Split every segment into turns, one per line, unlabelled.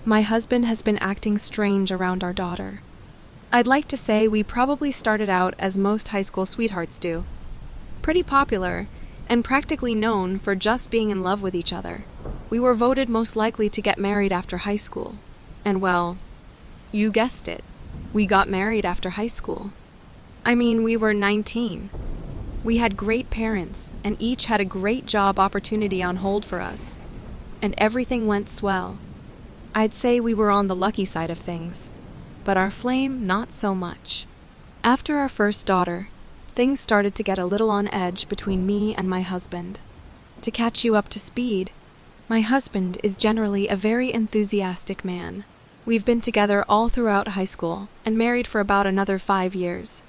My husband has been acting strange around our daughter. I'd like to say we probably started out as most high school sweethearts do. Pretty popular, and practically known for just being in love with each other. We were voted most likely to get married after high school. And well, you guessed it, we got married after high school. I mean, we were 19. We had great parents, and each had a great job opportunity on hold for us. And everything went swell. I'd say we were on the lucky side of things, but our flame not so much. After our first daughter, things started to get a little on edge between me and my husband. To catch you up to speed, my husband is generally a very enthusiastic man. We've been together all throughout high school and married for about another 5 years.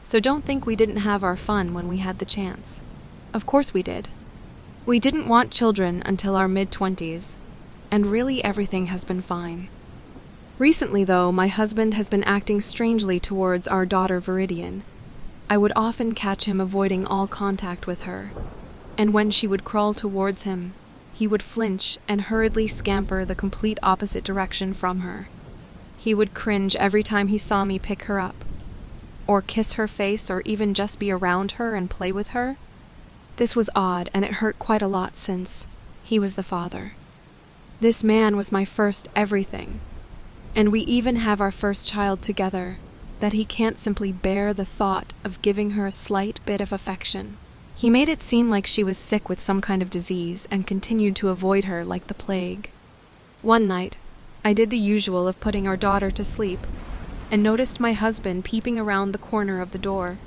So don't think we didn't have our fun when we had the chance. Of course we did. We didn't want children until our mid-20s, and really everything has been fine. Recently, though, my husband has been acting strangely towards our daughter Viridian. I would often catch him avoiding all contact with her, and when she would crawl towards him, he would flinch and hurriedly scamper the complete opposite direction from her. He would cringe every time he saw me pick her up, or kiss her face, or even just be around her and play with her. This was odd, and it hurt quite a lot since he was the father. This man was my first everything, and we even have our first child together, that he can't simply bear the thought of giving her a slight bit of affection. He made it seem like she was sick with some kind of disease and continued to avoid her like the plague. One night, I did the usual of putting our daughter to sleep and noticed my husband peeping around the corner of the door.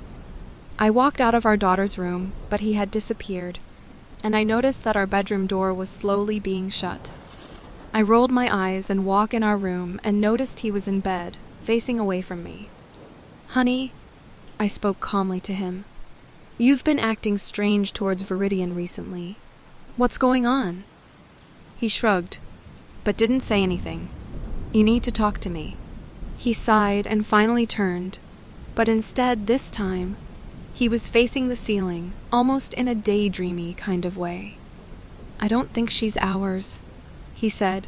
I walked out of our daughter's room, but he had disappeared, and I noticed that our bedroom door was slowly being shut. I rolled my eyes and walked in our room and noticed he was in bed, facing away from me. "Honey," I spoke calmly to him, "you've been acting strange towards Viridian recently. What's going on?" He shrugged, but didn't say anything. "You need to talk to me." He sighed and finally turned, but instead this time, he was facing the ceiling, almost in a daydreamy kind of way. "I don't think she's ours," he said.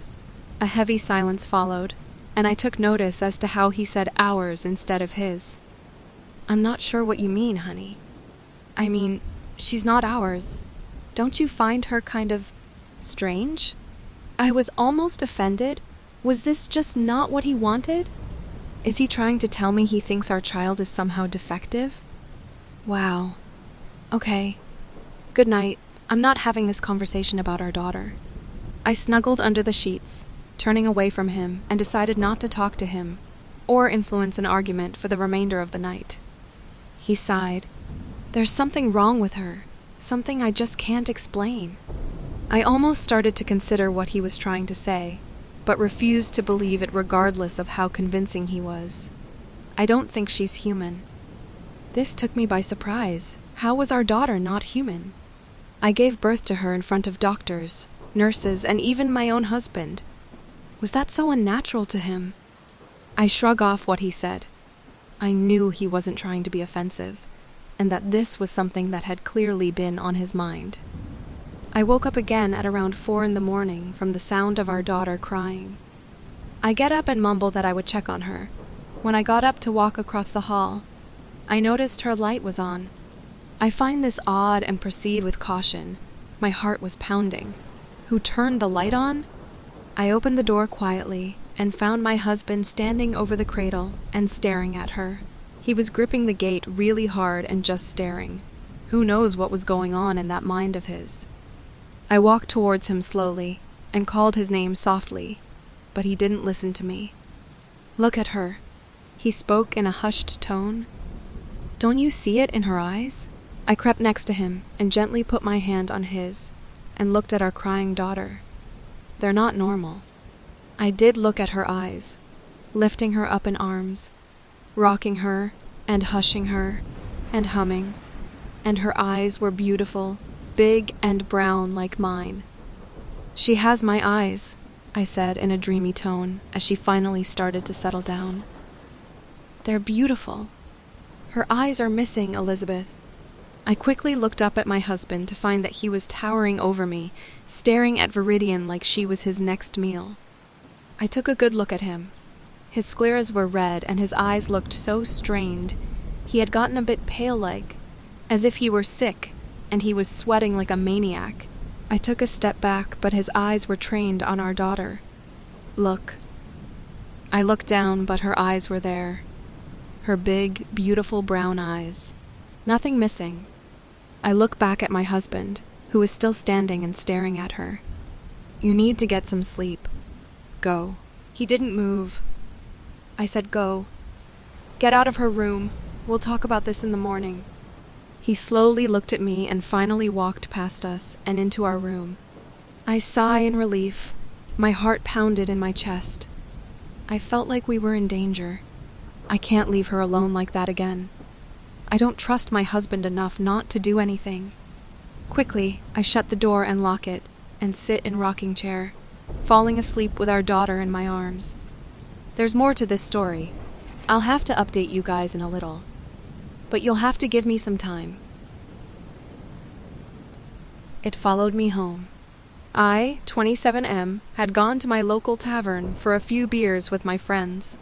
A heavy silence followed, and I took notice as to how he said ours instead of his. "I'm not sure what you mean, honey. I mean, she's not ours. Don't you find her kind of strange?" I was almost offended. Was this just not what he wanted? Is he trying to tell me he thinks our child is somehow defective? Wow. Okay. Good night. I'm not having this conversation about our daughter. I snuggled under the sheets, turning away from him, and decided not to talk to him or influence an argument for the remainder of the night. He sighed. "There's something wrong with her, something I just can't explain." I almost started to consider what he was trying to say, but refused to believe it regardless of how convincing he was. "I don't think she's human." This took me by surprise. How was our daughter not human? I gave birth to her in front of doctors, nurses, and even my own husband. Was that so unnatural to him? I shrugged off what he said. I knew he wasn't trying to be offensive, and that this was something that had clearly been on his mind. I woke up again at around 4 a.m. from the sound of our daughter crying. I get up and mumble that I would check on her. When I got up to walk across the hall, I noticed her light was on. I find this odd and proceed with caution. My heart was pounding. Who turned the light on? I opened the door quietly and found my husband standing over the cradle and staring at her. He was gripping the gate really hard and just staring. Who knows what was going on in that mind of his? I walked towards him slowly and called his name softly, but he didn't listen to me. "Look at her," he spoke in a hushed tone. "Don't you see it in her eyes?" I crept next to him and gently put my hand on his and looked at our crying daughter. They're not normal. I did look at her eyes, lifting her up in arms, rocking her and hushing her and humming, and her eyes were beautiful, big and brown like mine. "She has my eyes," I said in a dreamy tone as she finally started to settle down. "They're beautiful. Her eyes are missing, Elizabeth." I quickly looked up at my husband to find that he was towering over me, staring at Viridian like she was his next meal. I took a good look at him. His scleras were red and his eyes looked so strained. He had gotten a bit pale-like, as if he were sick, and he was sweating like a maniac. I took a step back, but his eyes were trained on our daughter. Look. I looked down, but her eyes were there. Her big, beautiful brown eyes. Nothing missing. I look back at my husband, who is still standing and staring at her. You need to get some sleep. Go. He didn't move. I said go. Get out of her room. We'll talk about this in the morning. He slowly looked at me and finally walked past us and into our room. I sighed in relief. My heart pounded in my chest. I felt like we were in danger. I can't leave her alone like that again. I don't trust my husband enough not to do anything. Quickly, I shut the door and lock it, and sit in rocking chair, falling asleep with our daughter in my arms. There's more to this story. I'll have to update you guys in a little. But you'll have to give me some time. It followed me home. I, 27M, had gone to my local tavern for a few beers with my friends.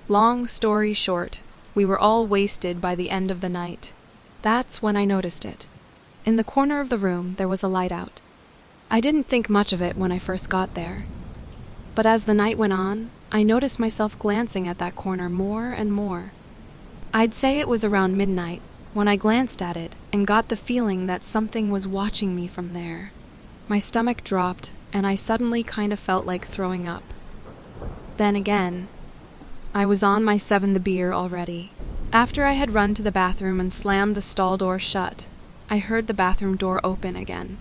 Long story short, we were all wasted by the end of the night. That's when I noticed it. In the corner of the room, there was a light out. I didn't think much of it when I first got there. But as the night went on, I noticed myself glancing at that corner more and more. I'd say it was around midnight when I glanced at it and got the feeling that something was watching me from there. My stomach dropped, and I suddenly kind of felt like throwing up. Then again, I was on my 7th beer already. After I had run to the bathroom and slammed the stall door shut, I heard the bathroom door open again.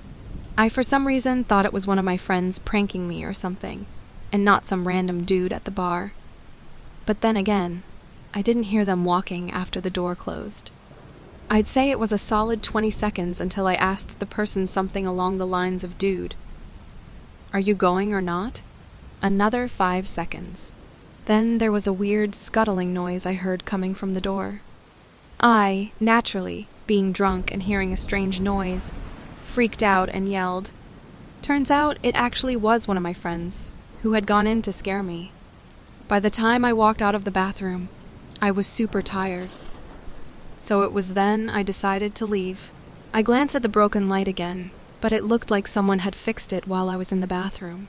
I for some reason thought it was one of my friends pranking me or something, and not some random dude at the bar. But then again, I didn't hear them walking after the door closed. I'd say it was a solid 20 seconds until I asked the person something along the lines of, "Dude, are you going or not?" Another 5 seconds. Then there was a weird scuttling noise I heard coming from the door. I, naturally, being drunk and hearing a strange noise, freaked out and yelled. Turns out it actually was one of my friends, who had gone in to scare me. By the time I walked out of the bathroom, I was super tired. So it was then I decided to leave. I glanced at the broken light again, but it looked like someone had fixed it while I was in the bathroom.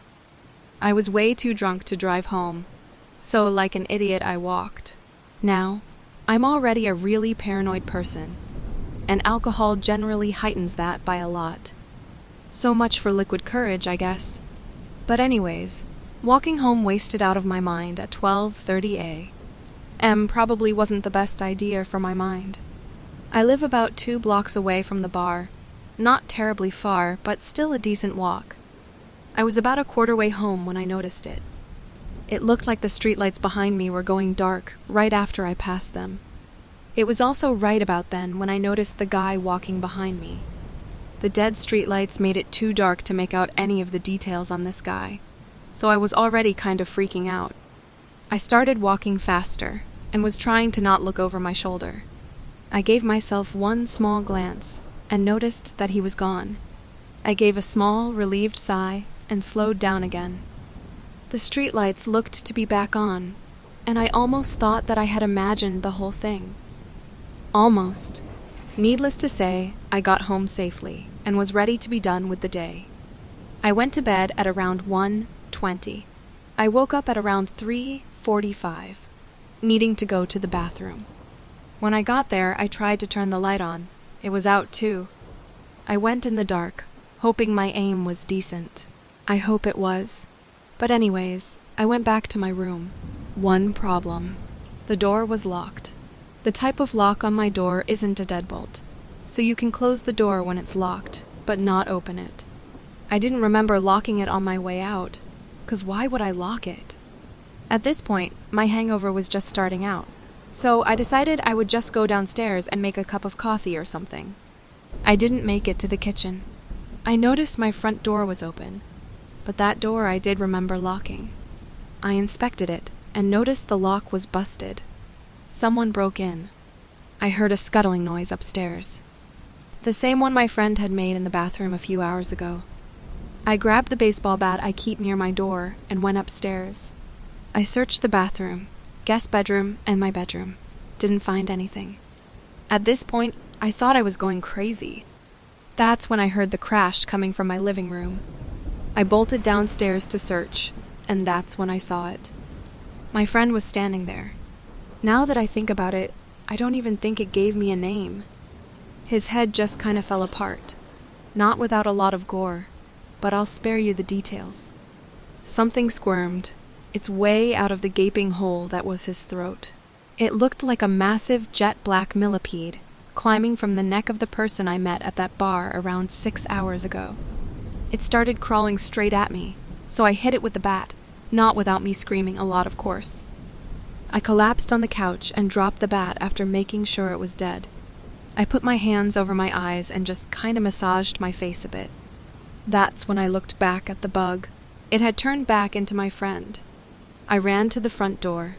I was way too drunk to drive home, so like an idiot I walked. Now, I'm already a really paranoid person, and alcohol generally heightens that by a lot. So much for liquid courage, I guess. But anyways, walking home wasted out of my mind at 12:30 a.m. probably wasn't the best idea for my mind. I live about 2 blocks away from the bar. Not terribly far, but still a decent walk. I was about a quarter way home when I noticed it. It looked like the streetlights behind me were going dark right after I passed them. It was also right about then when I noticed the guy walking behind me. The dead streetlights made it too dark to make out any of the details on this guy, so I was already kind of freaking out. I started walking faster and was trying to not look over my shoulder. I gave myself one small glance and noticed that he was gone. I gave a small, relieved sigh and slowed down again. The streetlights looked to be back on, and I almost thought that I had imagined the whole thing. Almost. Needless to say, I got home safely and was ready to be done with the day. I went to bed at around 1:20. I woke up at around 3:45, needing to go to the bathroom. When I got there, I tried to turn the light on. It was out too. I went in the dark, hoping my aim was decent. I hope it was. But anyways, I went back to my room. One problem. The door was locked. The type of lock on my door isn't a deadbolt, so you can close the door when it's locked, but not open it. I didn't remember locking it on my way out, 'cause why would I lock it? At this point, my hangover was just starting out, so I decided I would just go downstairs and make a cup of coffee or something. I didn't make it to the kitchen. I noticed my front door was open, but that door I did remember locking. I inspected it and noticed the lock was busted. Someone broke in. I heard a scuttling noise upstairs. The same one my friend had made in the bathroom a few hours ago. I grabbed the baseball bat I keep near my door and went upstairs. I searched the bathroom, guest bedroom, and my bedroom. Didn't find anything. At this point, I thought I was going crazy. That's when I heard the crash coming from my living room. I bolted downstairs to search, and that's when I saw it. My friend was standing there. Now that I think about it, I don't even think it gave me a name. His head just kind of fell apart. Not without a lot of gore, but I'll spare you the details. Something squirmed, its way out of the gaping hole that was his throat. It looked like a massive jet-black millipede climbing from the neck of the person I met at that bar around 6 hours ago. It started crawling straight at me, so I hit it with the bat, not without me screaming a lot, of course. I collapsed on the couch and dropped the bat after making sure it was dead. I put my hands over my eyes and just kind of massaged my face a bit. That's when I looked back at the bug. It had turned back into my friend. I ran to the front door.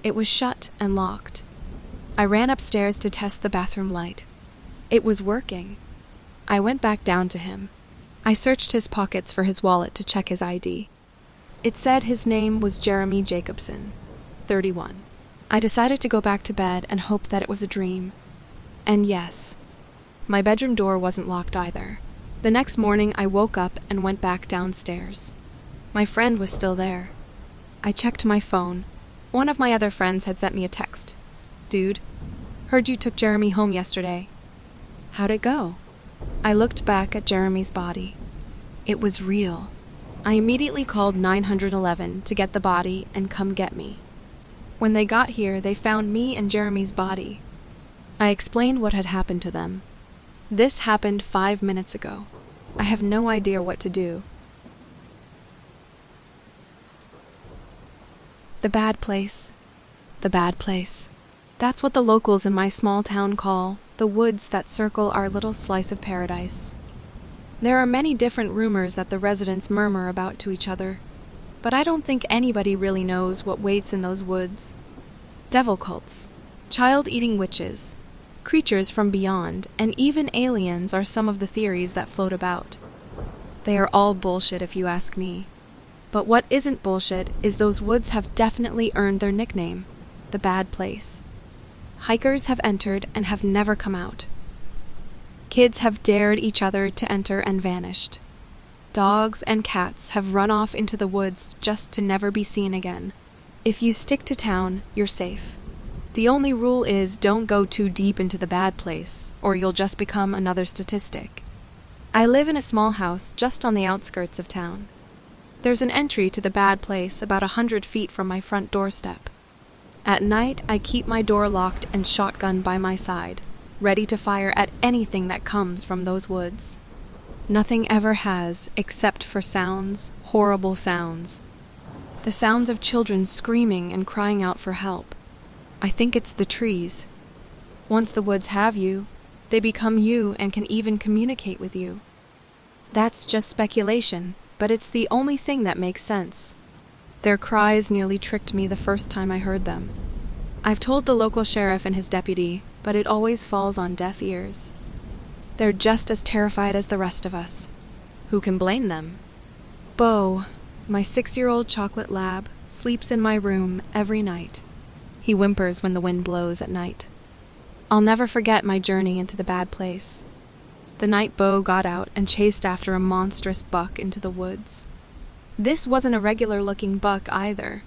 It was shut and locked. I ran upstairs to test the bathroom light. It was working. I went back down to him. I searched his pockets for his wallet to check his ID. It said his name was Jeremy Jacobson, 31. I decided to go back to bed and hope that it was a dream. And yes, my bedroom door wasn't locked either. The next morning, I woke up and went back downstairs. My friend was still there. I checked my phone. One of my other friends had sent me a text. "Dude, heard you took Jeremy home yesterday. How'd it go?" I looked back at Jeremy's body. It was real. I immediately called 911 to get the body and come get me. When they got here, they found me and Jeremy's body. I explained what had happened to them. This happened 5 minutes ago. I have no idea what to do. The bad place. The bad place. That's what the locals in my small town call the woods that circle our little slice of paradise. There are many different rumors that the residents murmur about to each other, but I don't think anybody really knows what waits in those woods. Devil cults, child-eating witches, creatures from beyond, and even aliens are some of the theories that float about. They are all bullshit if you ask me. But what isn't bullshit is those woods have definitely earned their nickname, the bad place. Hikers have entered and have never come out. Kids have dared each other to enter and vanished. Dogs and cats have run off into the woods just to never be seen again. If you stick to town, you're safe. The only rule is don't go too deep into the bad place, or you'll just become another statistic. I live in a small house just on the outskirts of town. There's an entry to the bad place about 100 feet from my front doorstep. At night, I keep my door locked and shotgun by my side, ready to fire at anything that comes from those woods. Nothing ever has, except for sounds, horrible sounds. The sounds of children screaming and crying out for help. I think it's the trees. Once the woods have you, they become you and can even communicate with you. That's just speculation, but it's the only thing that makes sense. Their cries nearly tricked me the first time I heard them. I've told the local sheriff and his deputy, but it always falls on deaf ears. They're just as terrified as the rest of us. Who can blame them? Bo, my 6-year-old chocolate lab, sleeps in my room every night. He whimpers when the wind blows at night. I'll never forget my journey into the bad place. The night Bo got out and chased after a monstrous buck into the woods. This wasn't a regular-looking buck either.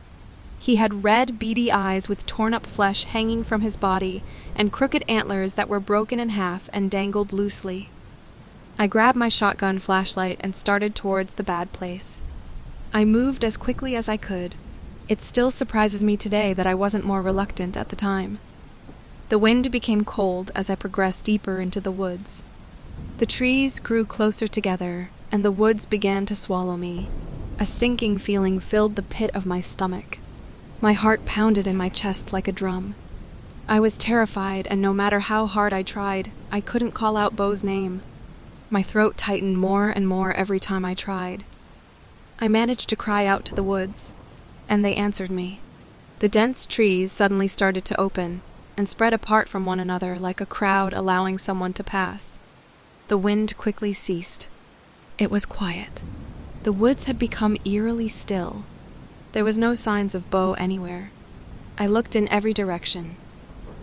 He had red, beady eyes with torn-up flesh hanging from his body and crooked antlers that were broken in half and dangled loosely. I grabbed my shotgun flashlight and started towards the bad place. I moved as quickly as I could. It still surprises me today that I wasn't more reluctant at the time. The wind became cold as I progressed deeper into the woods. The trees grew closer together, and the woods began to swallow me. A sinking feeling filled the pit of my stomach. My heart pounded in my chest like a drum. I was terrified, and no matter how hard I tried, I couldn't call out Bo's name. My throat tightened more and more every time I tried. I managed to cry out to the woods, and they answered me. The dense trees suddenly started to open and spread apart from one another like a crowd allowing someone to pass. The wind quickly ceased. It was quiet. The woods had become eerily still. There was no signs of Bo anywhere. I looked in every direction.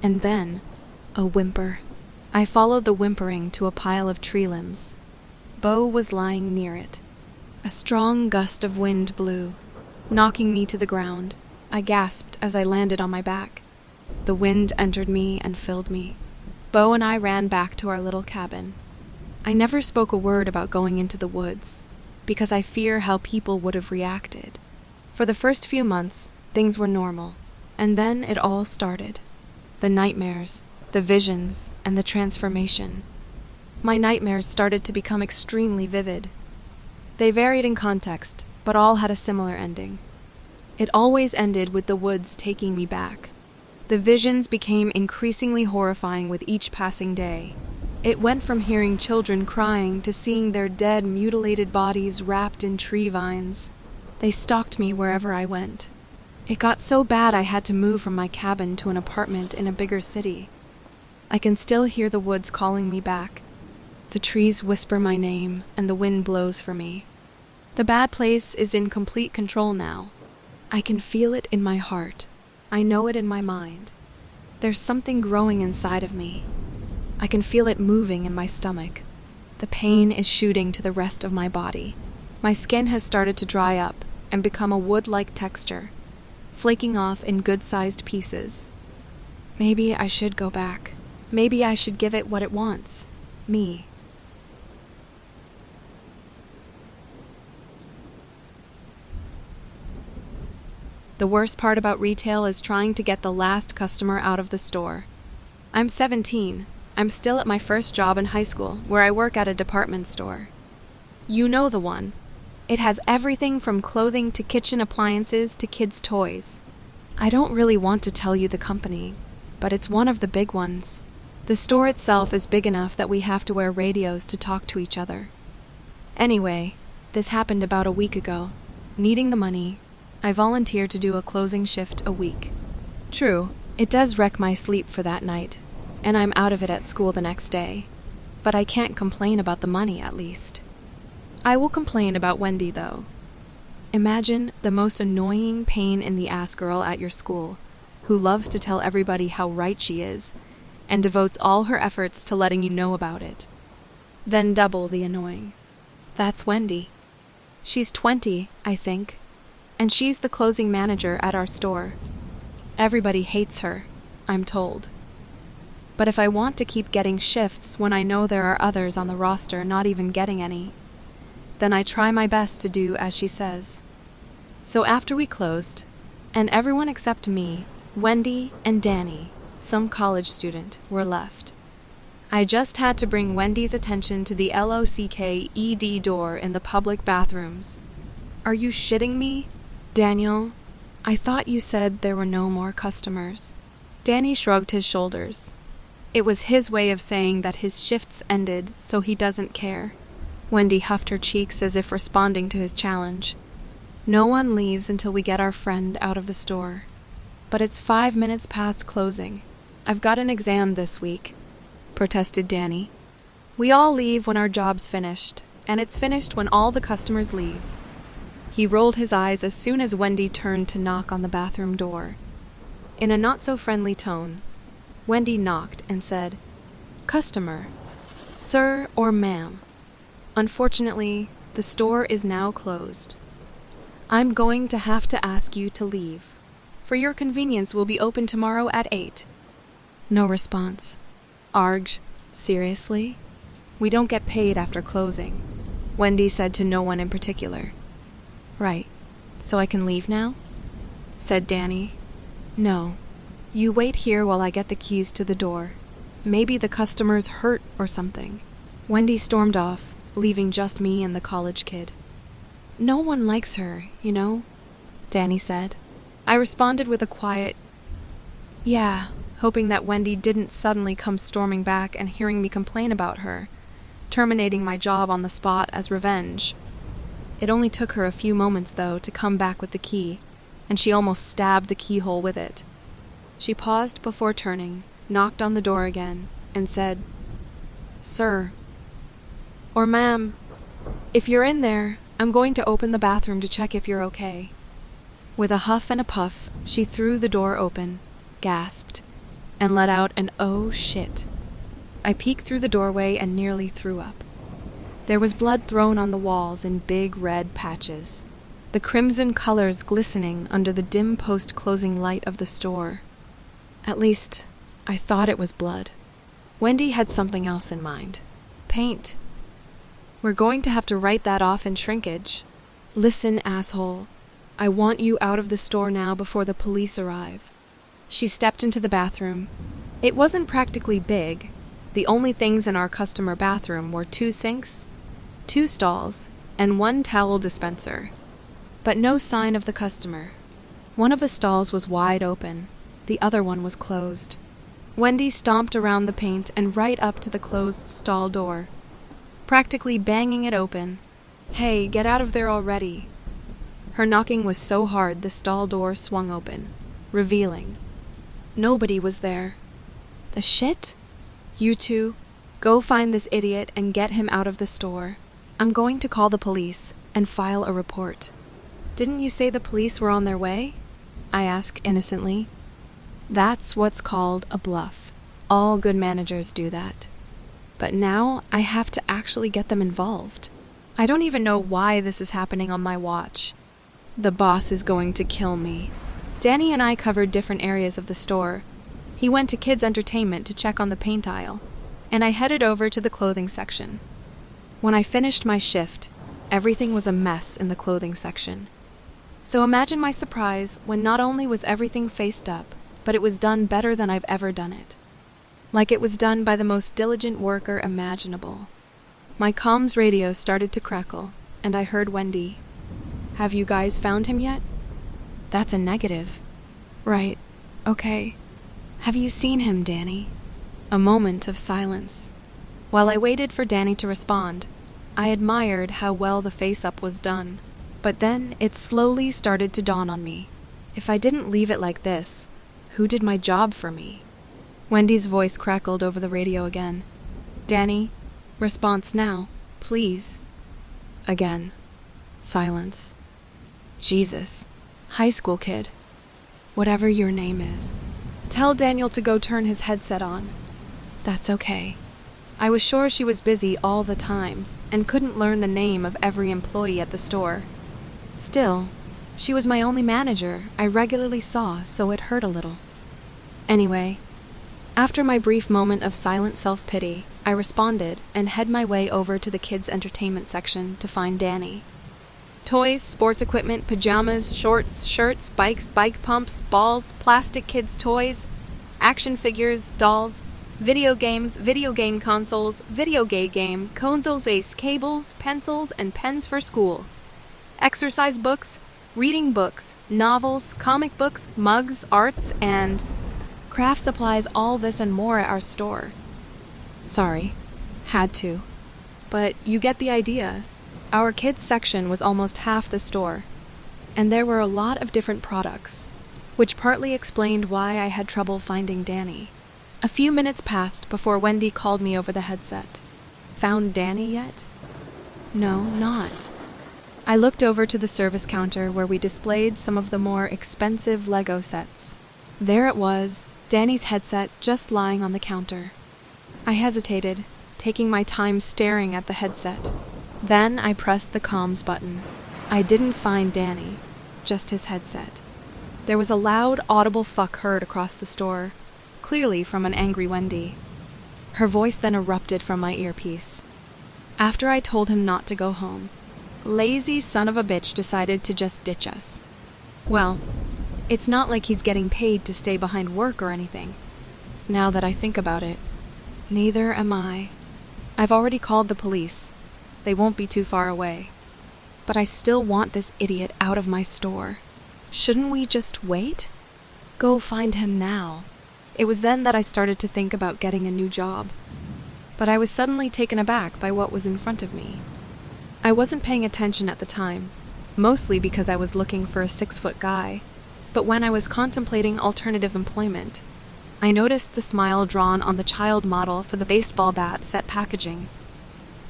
And then, a whimper. I followed the whimpering to a pile of tree limbs. Bo was lying near it. A strong gust of wind blew, knocking me to the ground. I gasped as I landed on my back. The wind entered me and filled me. Bo and I ran back to our little cabin. I never spoke a word about going into the woods, because I fear how people would have reacted. For the first few months, things were normal, and then it all started. The nightmares, the visions, and the transformation. My nightmares started to become extremely vivid. They varied in context, but all had a similar ending. It always ended with the woods taking me back. The visions became increasingly horrifying with each passing day. It went from hearing children crying to seeing their dead, mutilated bodies wrapped in tree vines. They stalked me wherever I went. It got so bad I had to move from my cabin to an apartment in a bigger city. I can still hear the woods calling me back. The trees whisper my name, and the wind blows for me. The bad place is in complete control now. I can feel it in my heart. I know it in my mind. There's something growing inside of me. I can feel it moving in my stomach. The pain is shooting to the rest of my body. My skin has started to dry up and become a wood-like texture, flaking off in good-sized pieces. Maybe I should go back. Maybe I should give it what it wants. Me. The worst part about retail is trying to get the last customer out of the store. I'm 17. I'm still at my first job in high school, where I work at a department store. You know the one. It has everything from clothing to kitchen appliances to kids' toys. I don't really want to tell you the company, but it's one of the big ones. The store itself is big enough that we have to wear radios to talk to each other. Anyway, this happened about a week ago. Needing the money, I volunteered to do a closing shift a week. True, it does wreck my sleep for that night, and I'm out of it at school the next day. But I can't complain about the money, at least. I will complain about Wendy, though. Imagine the most annoying pain-in-the-ass girl at your school, who loves to tell everybody how right she is, and devotes all her efforts to letting you know about it. Then double the annoying. That's Wendy. She's 20, I think, and she's the closing manager at our store. Everybody hates her, I'm told. But if I want to keep getting shifts when I know there are others on the roster not even getting any, then I try my best to do as she says. So after we closed, and everyone except me, Wendy, and Danny, some college student, were left. I just had to bring Wendy's attention to the LOCKED door in the public bathrooms. Are you shitting me? Daniel, I thought you said there were no more customers. Danny shrugged his shoulders. It was his way of saying that his shifts ended, so he doesn't care. Wendy huffed her cheeks as if responding to his challenge. No one leaves until we get our friend out of the store. But it's 5 minutes past closing. I've got an exam this week, protested Danny. We all leave when our job's finished, and it's finished when all the customers leave. He rolled his eyes as soon as Wendy turned to knock on the bathroom door. In a not-so-friendly tone, Wendy knocked and said, "Customer, sir or ma'am. Unfortunately, the store is now closed. I'm going to have to ask you to leave. For your convenience, we'll be open tomorrow at 8. No response. Arg, seriously? We don't get paid after closing, Wendy said to no one in particular. Right, so I can leave now? Said Danny. No, you wait here while I get the keys to the door. Maybe the customer's hurt or something. Wendy stormed off, leaving just me and the college kid. No one likes her, you know, Danny said. I responded with a quiet, yeah, hoping that Wendy didn't suddenly come storming back and hearing me complain about her, terminating my job on the spot as revenge. It only took her a few moments, though, to come back with the key, and she almost stabbed the keyhole with it. She paused before turning, knocked on the door again, and said, "Sir, or ma'am, if you're in there, I'm going to open the bathroom to check if you're okay." With a huff and a puff, she threw the door open, gasped, and let out an "oh shit." I peeked through the doorway and nearly threw up. There was blood thrown on the walls in big red patches, the crimson colors glistening under the dim post-closing light of the store. At least, I thought it was blood. Wendy had something else in mind. Paint. "We're going to have to write that off in shrinkage." "Listen, asshole. I want you out of the store now before the police arrive." She stepped into the bathroom. It wasn't practically big. The only things in our customer bathroom were 2 sinks, 2 stalls, and 1 towel dispenser. But no sign of the customer. One of the stalls was wide open. The other one was closed. Wendy stomped around the paint and right up to the closed stall door, practically banging it open. "Hey, get out of there already." Her knocking was so hard the stall door swung open, revealing nobody was there. The shit? "You two, go find this idiot and get him out of the store. I'm going to call the police and file a report." "Didn't you say the police were on their way?" I asked innocently. That's what's called a bluff. All good managers do that. But now I have to actually get them involved. I don't even know why this is happening on my watch. The boss is going to kill me. Danny and I covered different areas of the store. He went to kids' entertainment to check on the paint aisle, and I headed over to the clothing section. When I finished my shift, everything was a mess in the clothing section. So imagine my surprise when not only was everything faced up, but it was done better than I've ever done it. Like it was done by the most diligent worker imaginable. My comms radio started to crackle, and I heard Wendy. "Have you guys found him yet?" "That's a negative." "Right. Okay. Have you seen him, Danny?" A moment of silence. While I waited for Danny to respond, I admired how well the face-up was done. But then it slowly started to dawn on me. If I didn't leave it like this, who did my job for me? Wendy's voice crackled over the radio again. "Danny, response now, please." Again, silence. Jesus, high school kid. "Whatever your name is, tell Daniel to go turn his headset on." "That's okay." I was sure she was busy all the time and couldn't learn the name of every employee at the store. Still, she was my only manager I regularly saw, so it hurt a little. Anyway, after my brief moment of silent self-pity, I responded and head my way over to the kids' entertainment section to find Danny. Toys, sports equipment, pajamas, shorts, shirts, bikes, bike pumps, balls, plastic kids' toys, action figures, dolls, video games, video game consoles, video game, consoles, ace cables, pencils, and pens for school, exercise books, reading books, novels, comic books, mugs, arts, and craft supplies, all this and more at our store. Sorry, had to. But you get the idea. Our kids section was almost half the store, and there were a lot of different products, which partly explained why I had trouble finding Danny. A few minutes passed before Wendy called me over the headset. "Found Danny yet?" "No, not." I looked over to the service counter where we displayed some of the more expensive Lego sets. There it was, Danny's headset just lying on the counter. I hesitated, taking my time staring at the headset. Then I pressed the comms button. I didn't find Danny, just his headset. There was a loud, audible fuck heard across the store, clearly from an angry Wendy. Her voice then erupted from my earpiece. After I told him not to go home, lazy son of a bitch decided to just ditch us. Well, it's not like he's getting paid to stay behind work or anything. Now that I think about it, neither am I. I've already called the police. They won't be too far away. But I still want this idiot out of my store. Shouldn't we just wait? Go find him now. It was then that I started to think about getting a new job. But I was suddenly taken aback by what was in front of me. I wasn't paying attention at the time, mostly because I was looking for a 6-foot guy. But when I was contemplating alternative employment, I noticed the smile drawn on the child model for the baseball bat set packaging.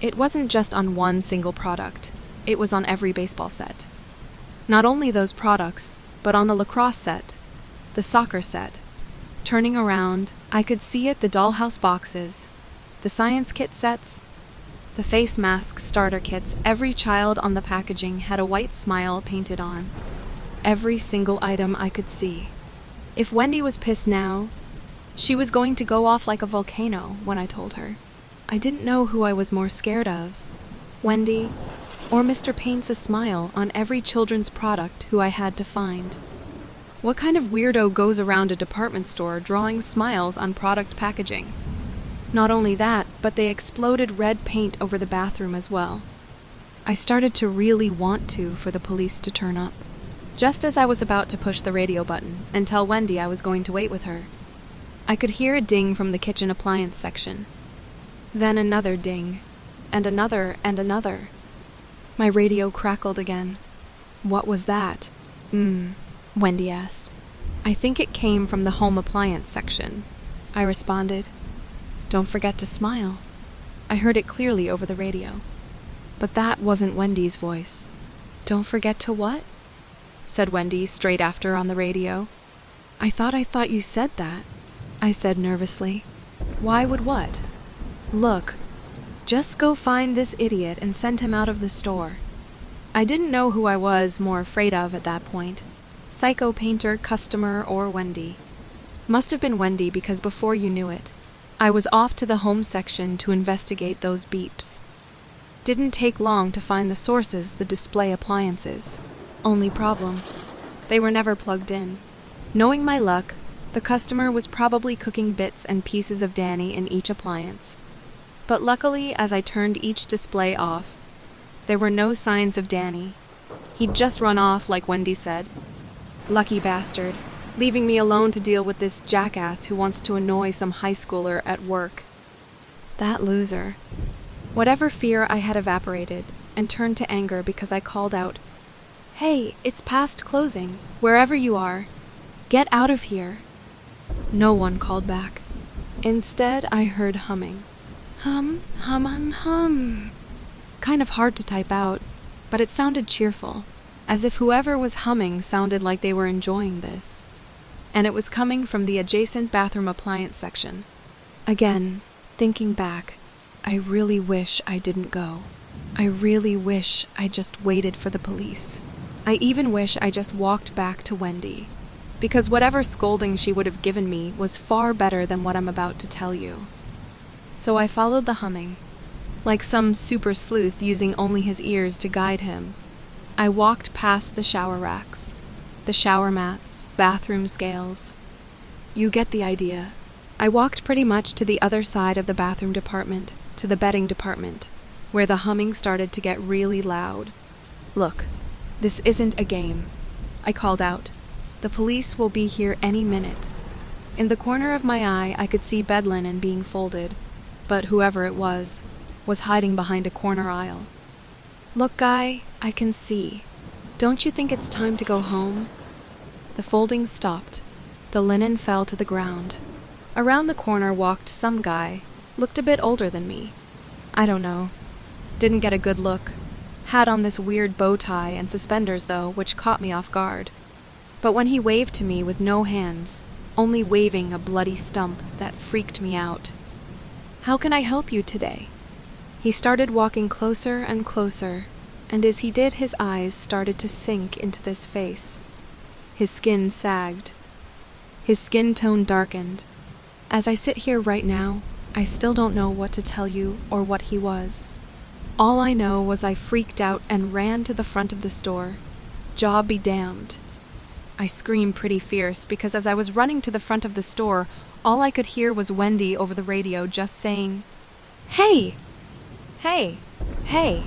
It wasn't just on one single product. It was on every baseball set. Not only those products, but on the lacrosse set, the soccer set. Turning around, I could see it, the dollhouse boxes, the science kit sets, the face mask starter kits. Every child on the packaging had a white smile painted on. Every single item I could see. If Wendy was pissed now, she was going to go off like a volcano when I told her. I didn't know who I was more scared of, Wendy or Mr. Paints a smile on every children's product who I had to find. What kind of weirdo goes around a department store drawing smiles on product packaging? Not only that, but they exploded red paint over the bathroom as well. I started to really want for the police to turn up. Just as I was about to push the radio button and tell Wendy I was going to wait with her, I could hear a ding from the kitchen appliance section. Then another ding, and another and another. My radio crackled again. What was that? Wendy asked. I think it came from the home appliance section, I responded. Don't forget to smile. I heard it clearly over the radio. But that wasn't Wendy's voice. Don't forget to what? Said Wendy straight after on the radio. I thought you said that, I said nervously. Why would what? Look, just go find this idiot and send him out of the store. I didn't know who I was more afraid of at that point. Psycho painter, customer, or Wendy. Must have been Wendy because before you knew it, I was off to the home section to investigate those beeps. Didn't take long to find the sources, the display appliances. Only problem, they were never plugged in. Knowing my luck, the customer was probably cooking bits and pieces of Danny in each appliance. But luckily, as I turned each display off, there were no signs of Danny. He'd just run off, like Wendy said. Lucky bastard, leaving me alone to deal with this jackass who wants to annoy some high schooler at work. That loser. Whatever fear I had evaporated and turned to anger because I called out, "Hey, it's past closing, wherever you are. Get out of here." No one called back. Instead, I heard humming. Hum, hum, hum, hum. Kind of hard to type out, but it sounded cheerful, as if whoever was humming sounded like they were enjoying this. And it was coming from the adjacent bathroom appliance section. Again, thinking back, I really wish I didn't go. I really wish I just waited for the police. I even wish I just walked back to Wendy, because whatever scolding she would have given me was far better than what I'm about to tell you. So I followed the humming, like some super sleuth using only his ears to guide him. I walked past the shower racks, the shower mats, bathroom scales. You get the idea. I walked pretty much to the other side of the bathroom department, to the bedding department, where the humming started to get really loud. Look, this isn't a game, I called out. The police will be here any minute. In the corner of my eye, I could see bed linen being folded, but whoever it was hiding behind a corner aisle. Look, guy, I can see. Don't you think it's time to go home? The folding stopped. The linen fell to the ground. Around the corner walked some guy, looked a bit older than me. I don't know. Didn't get a good look. Had on this weird bow tie and suspenders, though, which caught me off guard. But when he waved to me with no hands, only waving a bloody stump, that freaked me out. How can I help you today? He started walking closer and closer, and as he did, his eyes started to sink into this face. His skin sagged. His skin tone darkened. As I sit here right now, I still don't know what to tell you or what he was. All I know was I freaked out and ran to the front of the store. Job be damned. I screamed pretty fierce because as I was running to the front of the store, all I could hear was Wendy over the radio just saying, "Hey! Hey! Hey!"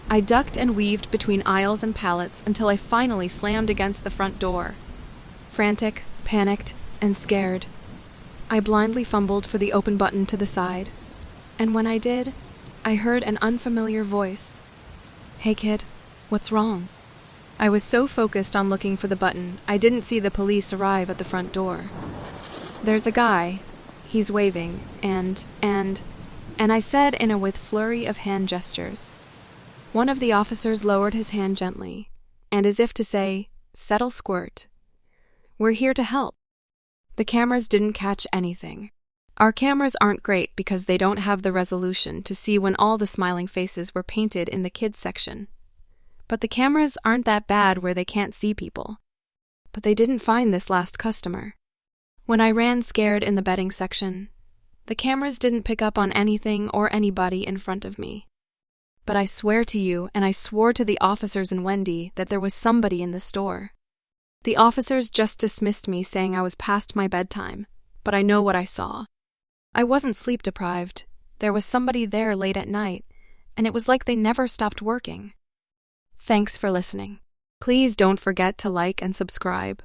I ducked and weaved between aisles and pallets until I finally slammed against the front door. Frantic, panicked, and scared, I blindly fumbled for the open button to the side. And when I did, I heard an unfamiliar voice. "Hey kid, what's wrong?" I was so focused on looking for the button, I didn't see the police arrive at the front door. "There's a guy. He's waving, and I said with flurry of hand gestures, One of the officers lowered his hand gently, and as if to say, "Settle, squirt. We're here to help." The cameras didn't catch anything. Our cameras aren't great because they don't have the resolution to see when all the smiling faces were painted in the kids section. But the cameras aren't that bad where they can't see people. But they didn't find this last customer. When I ran scared in the bedding section, the cameras didn't pick up on anything or anybody in front of me. But I swear to you, and I swore to the officers and Wendy, that there was somebody in the store. The officers just dismissed me, saying I was past my bedtime, but I know what I saw. I wasn't sleep deprived. There was somebody there late at night, and it was like they never stopped working. Thanks for listening. Please don't forget to like and subscribe.